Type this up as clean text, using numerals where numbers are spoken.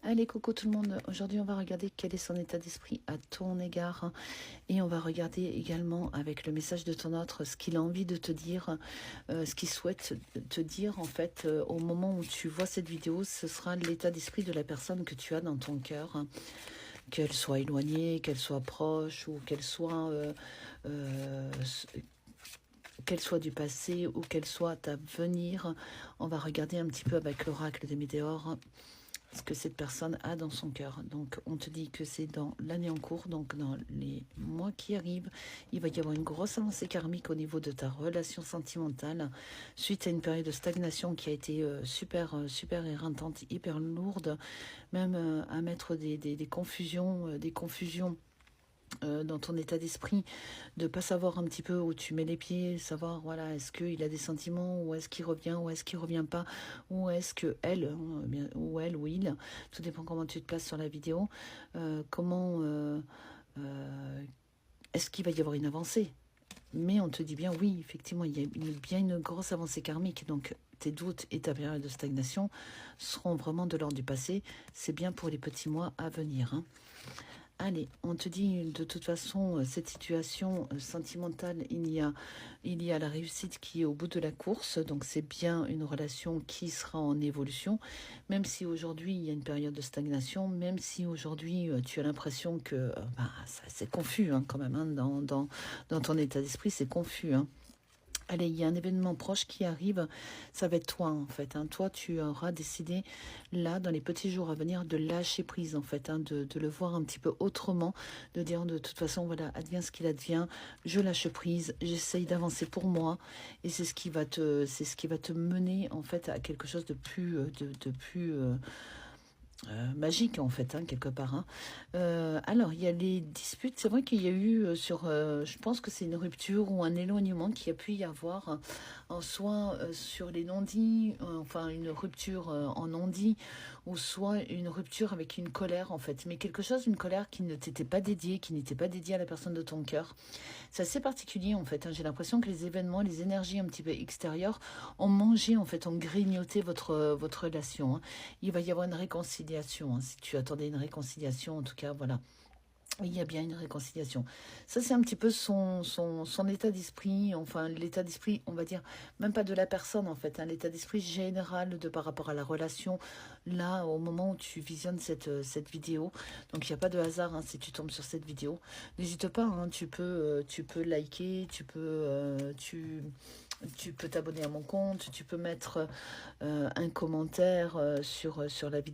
Allez, coucou tout le monde. Aujourd'hui, on va regarder quel est son état d'esprit à ton égard. Et on va regarder également avec le message de ton autre ce qu'il a envie de te dire, ce qu'il souhaite te dire. En fait, au moment où tu vois cette vidéo, ce sera l'état d'esprit de la personne que tu as dans ton cœur. Qu'elle soit éloignée, qu'elle soit proche ou qu'elle soit du passé ou qu'elle soit à venir. On va regarder un petit peu avec l'oracle des météores ce que cette personne a dans son cœur. Donc on te dit que c'est dans l'année en cours, donc dans les mois qui arrivent, il va y avoir une grosse avancée karmique au niveau de ta relation sentimentale, suite à une période de stagnation qui a été super éreintante, hyper lourde, même à mettre des confusions, dans ton état d'esprit, de pas savoir un petit peu où tu mets les pieds, savoir voilà, est-ce qu'il a des sentiments, ou est-ce qu'il revient, ou est-ce qu'il revient pas, ou est-ce que elle, ou elle ou il, tout dépend comment tu te places sur la vidéo, comment est-ce qu'il va y avoir une avancée. Mais on te dit bien oui, effectivement, il y a bien une grosse avancée karmique, donc tes doutes et ta période de stagnation seront vraiment de l'ordre du passé. C'est bien pour les petits mois à venir, hein. Allez, on te dit de toute façon, cette situation sentimentale, il y a la réussite qui est au bout de la course, donc c'est bien une relation qui sera en évolution, même si aujourd'hui il y a une période de stagnation, même si aujourd'hui tu as l'impression que c'est confus, hein, quand même, hein, dans ton état d'esprit, c'est confus, hein. Allez, il y a un événement proche qui arrive, ça va être toi en fait, hein. Toi, tu auras décidé, là, dans les petits jours à venir, de lâcher prise en fait, hein, de le voir un petit peu autrement, de dire de toute façon, voilà, advient ce qu'il advient, je lâche prise, j'essaye d'avancer pour moi, et c'est ce qui va te mener en fait à quelque chose de plus, magique en fait, hein, quelque part, hein. Alors il y a les disputes, c'est vrai qu'il y a eu je pense que c'est une rupture ou un éloignement qui a pu y avoir, en soit sur les non-dits, enfin une rupture en non-dit, ou soit une rupture avec une colère en fait, mais quelque chose, une colère qui ne t'était pas dédiée, qui n'était pas dédiée à la personne de ton cœur. C'est assez particulier en fait, hein. J'ai l'impression que les événements, les énergies un petit peu extérieures ont mangé en fait, ont grignoté votre relation, hein. Il va y avoir une réconciliation, hein, si tu attendais une réconciliation, en tout cas, voilà. Il y a bien une réconciliation. Ça, c'est un petit peu son état d'esprit, enfin l'état d'esprit, on va dire, même pas de la personne en fait, hein, l'état d'esprit général par rapport à la relation, là, au moment où tu visionnes cette vidéo. Donc, il n'y a pas de hasard, hein, si tu tombes sur cette vidéo. N'hésite pas, hein, tu peux liker, tu peux t'abonner à mon compte, tu peux mettre un commentaire sur la vidéo.